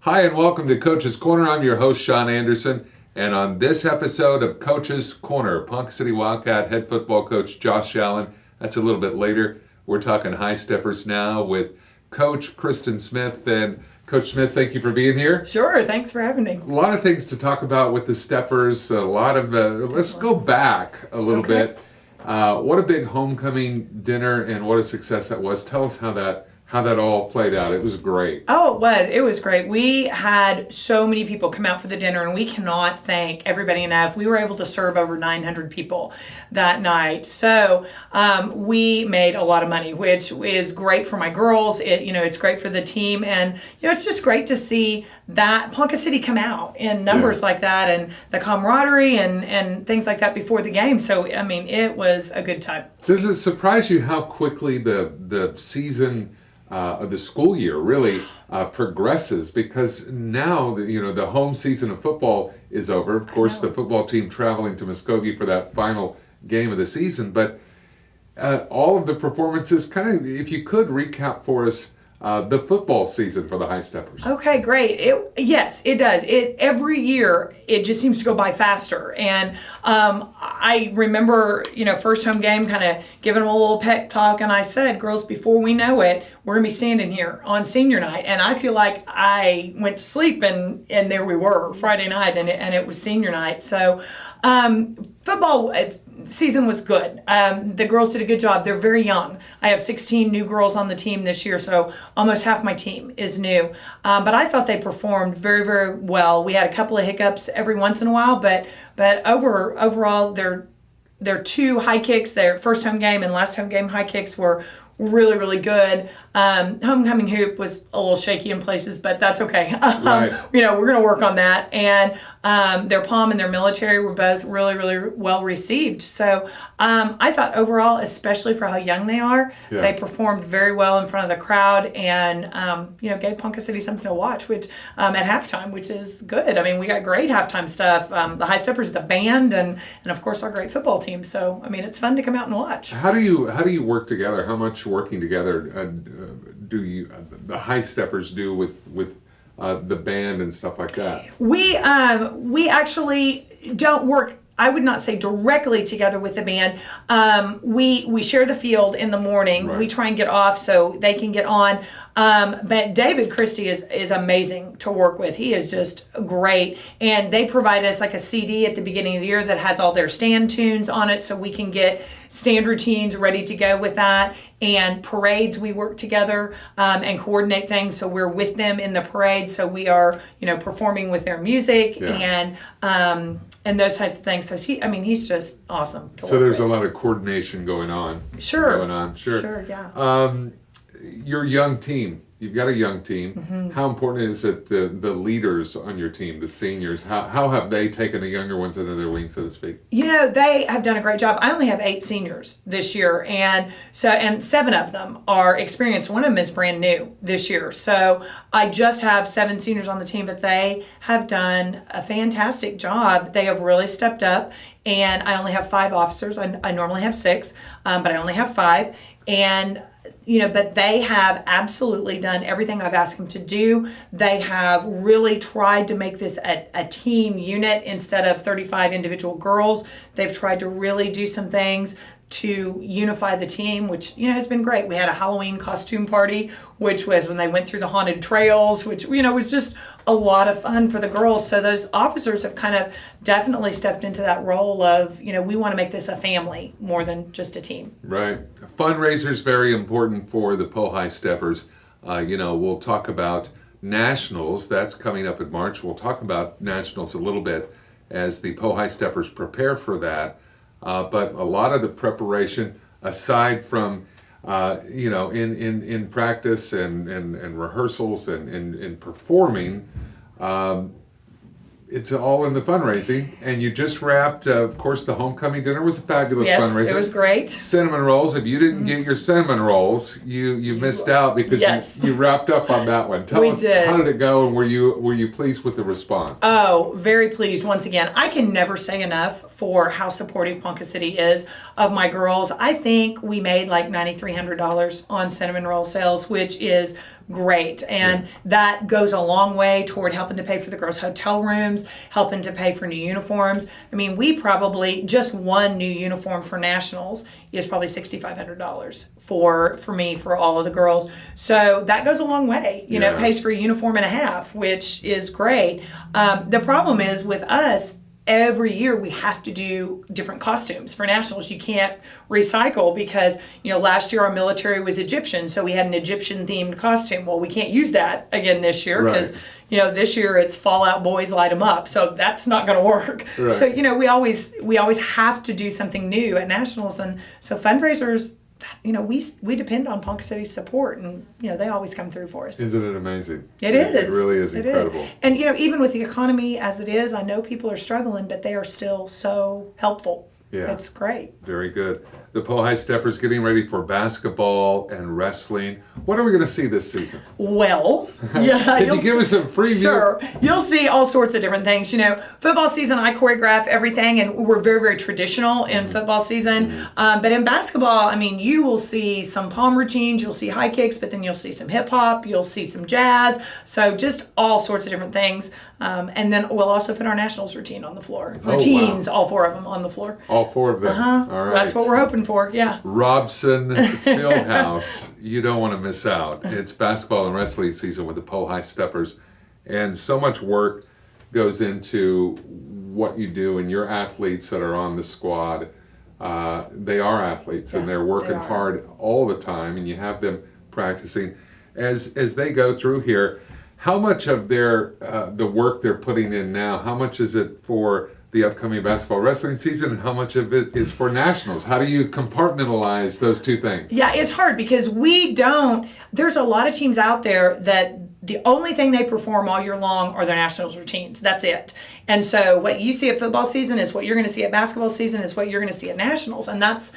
Hi, and welcome to Coach's Corner. I'm your host, Sean Anderson. And on this episode of Coach's Corner, Ponca City Wildcat head football coach Josh Allen. That's a little bit later. We're talking high steppers now with Coach Kristin Smith. And Coach Smith, thank you for being here. Sure, thanks for having me. A lot of things to talk about with the steppers. Let's go back a little bit. What a big homecoming dinner and what a success that was. Tell us how that all played out. It was great. Oh, it was great. We had so many people come out for the dinner, and we cannot thank everybody enough. We were able to serve over 900 people that night. So we made a lot of money, which is great for my girls. It's great for the team, and it's just great to see that Ponca City come out in numbers like that, and the camaraderie and things like that before the game. So it was a good time. Does it surprise you how quickly the season of the school year really progresses? Because now the home season of football is over. Of course, the football team traveling to Muskogee for that final game of the season. But all of the performances, kind of, if you could recap for us the football season for the High Steppers. Okay, great. Yes, it does. Every year it just seems to go by faster. And I remember, first home game, kind of giving them a little pep talk, and I said, girls, before we know it, we're gonna be standing here on senior night. And I feel like I went to sleep and there we were Friday night, and it was senior night. So football season was good. The girls did a good job. They're very young. I have 16 new girls on the team this year, so almost half my team is new. But I thought they performed very, very well. We had a couple of hiccups every once in a while, but overall, their two high kicks, their first home game and last home game high kicks were really, really good. Homecoming hoop was a little shaky in places, but that's okay. Right. We're going to work on that. And their pom and their military were both really, really well received. So I thought overall, especially for how young they are, they performed very well in front of the crowd and, gave Ponca City something to watch, which at halftime, which is good. We got great halftime stuff. The High Steppers, the band, and of course our great football team. So, it's fun to come out and watch. How do you work together? How much working together do the High Steppers do with the band and stuff like that? We actually don't work, I would not say directly together with the band. We share the field in the morning. Right. We try and get off so they can get on. But David Christie is amazing to work with. He is just great. And they provide us like a CD at the beginning of the year that has all their stand tunes on it so we can get stand routines ready to go with that. And parades, we work together and coordinate things. So we're with them in the parade. So we are, performing with their music and those types of things. So he's just awesome. So there's a lot of coordination going on. Sure. Sure, yeah. Your young team. You've got a young team. Mm-hmm. How important is it the leaders on your team, the seniors? How have they taken the younger ones under their wing, so to speak? They have done a great job. I only have 8 seniors this year, and 7 of them are experienced. One of them is brand new this year. So I just have 7 seniors on the team, but they have done a fantastic job. They have really stepped up, and I only have 5 officers. I normally have 6, but I only have 5, and but they have absolutely done everything I've asked them to do. They have really tried to make this a team unit instead of 35 individual girls. They've tried to really do some things to unify the team, which has been great. We had a Halloween costume party, and they went through the haunted trails, which was just a lot of fun for the girls. So those officers have kind of definitely stepped into that role of we want to make this a family more than just a team. Right. Fundraisers very important for the High Steppers. We'll talk about nationals. That's coming up in March. We'll talk about nationals a little bit as the High Steppers prepare for that. But a lot of the preparation, aside from in practice and rehearsals and performing, it's all in the fundraising. And you just wrapped, of course, the homecoming dinner was a fabulous fundraiser. Yes, it was great. Cinnamon rolls. If you didn't get your cinnamon rolls, you missed out because you wrapped up on that one. Tell us, how did it go, and were you pleased with the response? Oh, very pleased. Once again, I can never say enough for how supportive Ponca City is of my girls. I think we made like $9,300 on cinnamon roll sales, which is great. And that goes a long way toward helping to pay for the girls' hotel rooms, helping to pay for new uniforms. I mean, we probably, just one new uniform for nationals is probably $6,500 for me, for all of the girls. So that goes a long way. You know, it pays for a uniform and a half, which is great. The problem is with us, every year we have to do different costumes for nationals. You can't recycle because, you know, last year our military was Egyptian, so we had an Egyptian themed costume. Well, we can't use that again this year because, you know, this year it's Fallout Boys Light 'em Up, so that's not going to work. Right. So, you know, we always have to do something new at nationals, and so fundraisers, you know, we depend on Ponca City's support, and, you know, they always come through for us. Isn't it amazing? It is. It really is incredible. And, you know, even with the economy as it is, I know people are struggling, but they are still so helpful. Yeah. It's great. Very good. The Pohai Steppers getting ready for basketball and wrestling. What are we going to see this season? Well, yeah. Can you give us a preview? Sure. You'll see all sorts of different things. You know, football season, I choreograph everything, and we're very, very traditional in football season. But in basketball, I mean, you will see some palm routines, you'll see high kicks, but then you'll see some hip hop, you'll see some jazz. So just all sorts of different things. And then we'll also put our nationals routine on the floor. Routines, all four of them on the floor. All four of them. All right. That's what we're hoping for, yeah. Robson Fieldhouse, you don't want to miss out. It's basketball and wrestling season with the Pohai Steppers, and so much work goes into what you do, and your athletes that are on the squad, they are athletes, and they're working hard all the time, and you have them practicing. As they go through here, how much of their the work they're putting in now, how much is it for the upcoming basketball wrestling season, and how much of it is for nationals? How do you compartmentalize those two things? Yeah, it's hard because there's a lot of teams out there that the only thing they perform all year long are their nationals routines. That's it. And so what you see at football season is what you're going to see at basketball season is what you're going to see at nationals. And that's,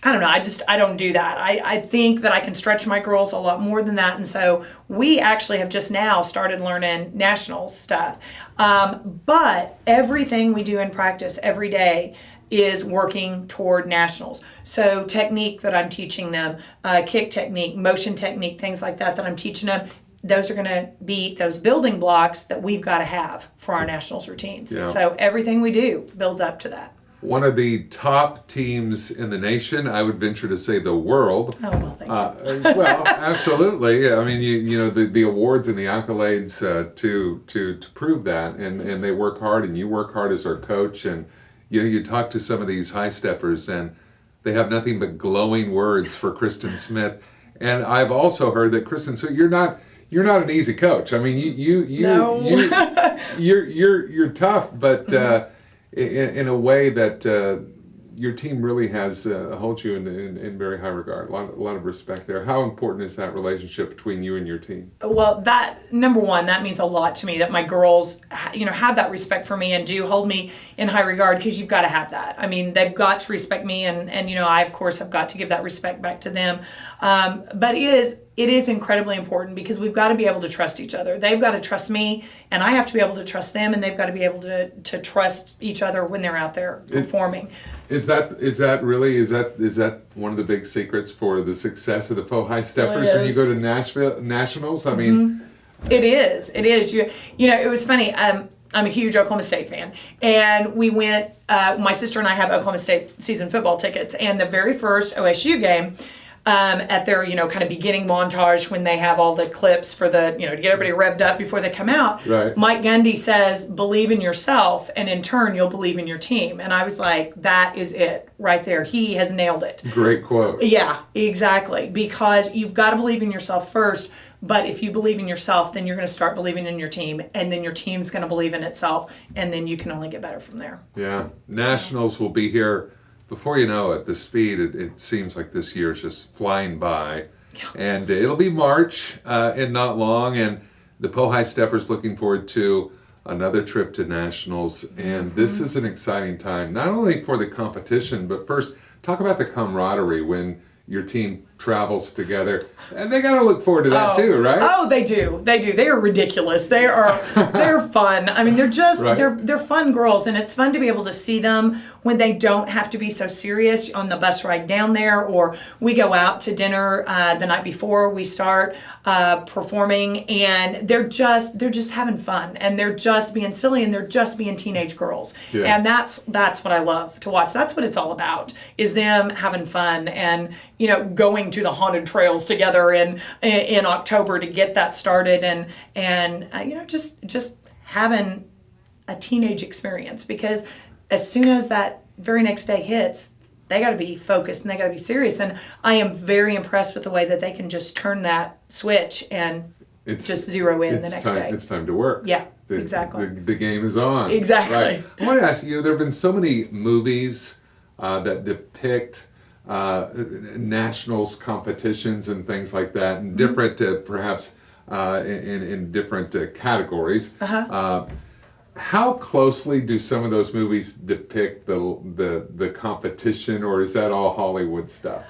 I don't know, I don't do that. I think that I can stretch my girls a lot more than that. And so we actually have just now started learning nationals stuff. But everything we do in practice every day is working toward nationals. So technique that I'm teaching them, kick technique, motion technique, things like that I'm teaching them, those are going to be those building blocks that we've got to have for our nationals routines. Yeah. So everything we do builds up to that. One of the top teams in the nation, I would venture to say the world. Oh, well, thank you. Well, absolutely. I mean, you know, the awards and the accolades to prove that, and they work hard, and you work hard as our coach, and you talk to some of these high steppers, and they have nothing but glowing words for Kristin Smith. And I've also heard that Kristin, so you're not an easy coach. I mean, you're tough, but in a way that your team really holds you in very high regard. A lot of respect there. How important is that relationship between you and your team? Well, that, number one, that means a lot to me, that my girls, have that respect for me and do hold me in high regard, because you've got to have that. I mean, they've got to respect me, and I, of course, have got to give that respect back to them. But it is incredibly important, because we've got to be able to trust each other. They've got to trust me, and I have to be able to trust them, and they've got to be able to trust each other when they're out there performing. Is that one of the big secrets for the success of the Pohai Steppers when you go to nationals? I mean, it is. It was funny. I'm a huge Oklahoma State fan, and we went. My sister and I have Oklahoma State season football tickets, and the very first OSU game, at their, kind of beginning montage when they have all the clips for the, to get everybody revved up before they come out. Right. Mike Gundy says, believe in yourself, and in turn, you'll believe in your team. And I was like, that is it right there. He has nailed it. Great quote. Yeah, exactly. Because you've got to believe in yourself first. But if you believe in yourself, then you're going to start believing in your team, and then your team's going to believe in itself, and then you can only get better from there. Yeah. Nationals will be here. Before you know it, the speed, it seems like this year is just flying by. Yeah. And it'll be March in not long, and the Pohai Steppers looking forward to another trip to nationals. And this is an exciting time, not only for the competition, but first, talk about the camaraderie when your team travels together. And they got to look forward to that too, right? Oh, they do. They do. They are ridiculous. They're fun. I mean, they're just Right. they're fun girls, and it's fun to be able to see them when they don't have to be so serious on the bus ride down there, or we go out to dinner the night before we start performing, and they're just having fun, and they're just being silly, and they're just being teenage girls, Yeah. and that's what I love to watch. That's what it's all about, is them having fun and going to the haunted trails together in October to get that started, and just having a teenage experience, because as soon as that very next day hits, they got to be focused and they got to be serious. And I am very impressed with the way that they can just turn that switch and just zero in the next day. It's time to work. Yeah, exactly. The game is on. Exactly. Right. I want to ask you, there have been so many movies that depict nationals competitions and things like that, and different perhaps in different categories. How closely do some of those movies depict the competition, or is that all Hollywood stuff?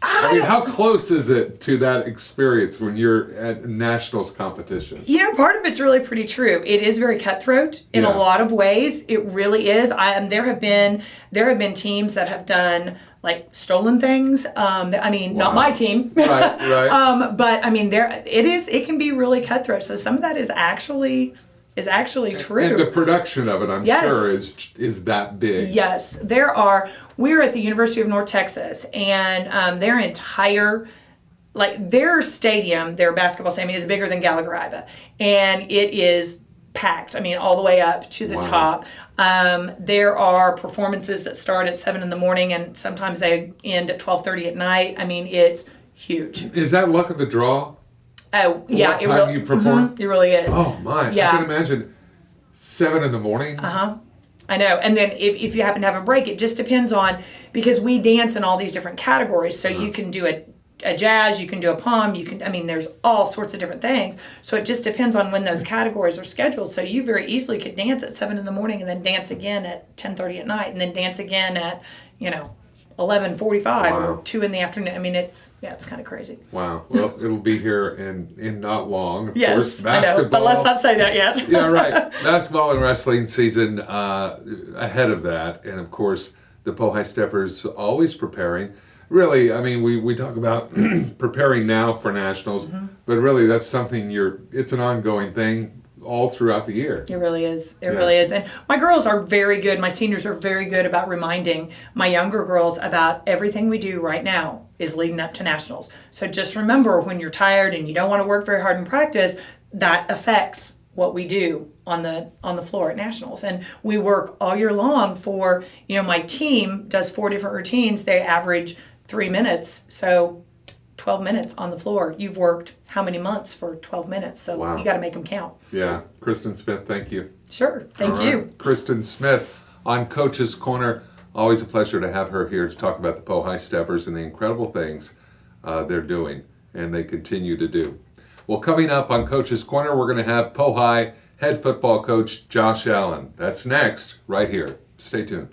I mean, how close is it to that experience when you're at nationals competition? Part of it's really pretty true. It is very cutthroat in a lot of ways. It really is. There have been teams that have done like stolen things. Not my team. Right. But I mean, it can be really cutthroat. So some of that is actually true. And the production of it, I'm Yes. sure, is that big. Yes, we're at the University of North Texas, and their entire, their stadium, their basketball stadium is bigger than Gallagher-Iba, and it is packed. I mean, all the way up to the top. There are performances that start at 7 a.m, and sometimes they end at 12:30 at night. I mean, it's huge. Is that luck of the draw? Oh, yeah. What time you perform? It really is. Oh, my. Yeah. I can imagine 7 a.m. I know. And then if you happen to have a break, it just depends on, because we dance in all these different categories. So you can do a jazz, you can do a pom, there's all sorts of different things. So it just depends on when those categories are scheduled. So you very easily could dance at 7 a.m. and then dance again at 10:30 at night, and then dance again at, 11:45 or 2 in the afternoon. I mean, it's kind of crazy. Wow. Well, it'll be here in not long. Of Yes, course, I know, but let's not say that yet. Yeah, right. Basketball and wrestling season ahead of that. And, of course, the Pohai Steppers always preparing. Really, I mean, we talk about preparing now for nationals, but really that's something it's an ongoing thing all throughout the year. It really is. It really is. And my girls are very good. My seniors are very good about reminding my younger girls about everything we do right now is leading up to nationals. So just remember, when you're tired and you don't want to work very hard in practice, that affects what we do on the floor at nationals. And we work all year long for, my team does 4 different routines. They average 3 minutes. So 12 minutes on the floor. You've worked how many months for 12 minutes? So You got to make them count. Yeah. Kristin Smith, thank you. Sure. Thank you. Kristin Smith on Coach's Corner. Always a pleasure to have her here to talk about the Pohai Steppers and the incredible things they're doing and they continue to do. Well, coming up on Coach's Corner, we're going to have Pohai head football coach Josh Allen. That's next, right here. Stay tuned.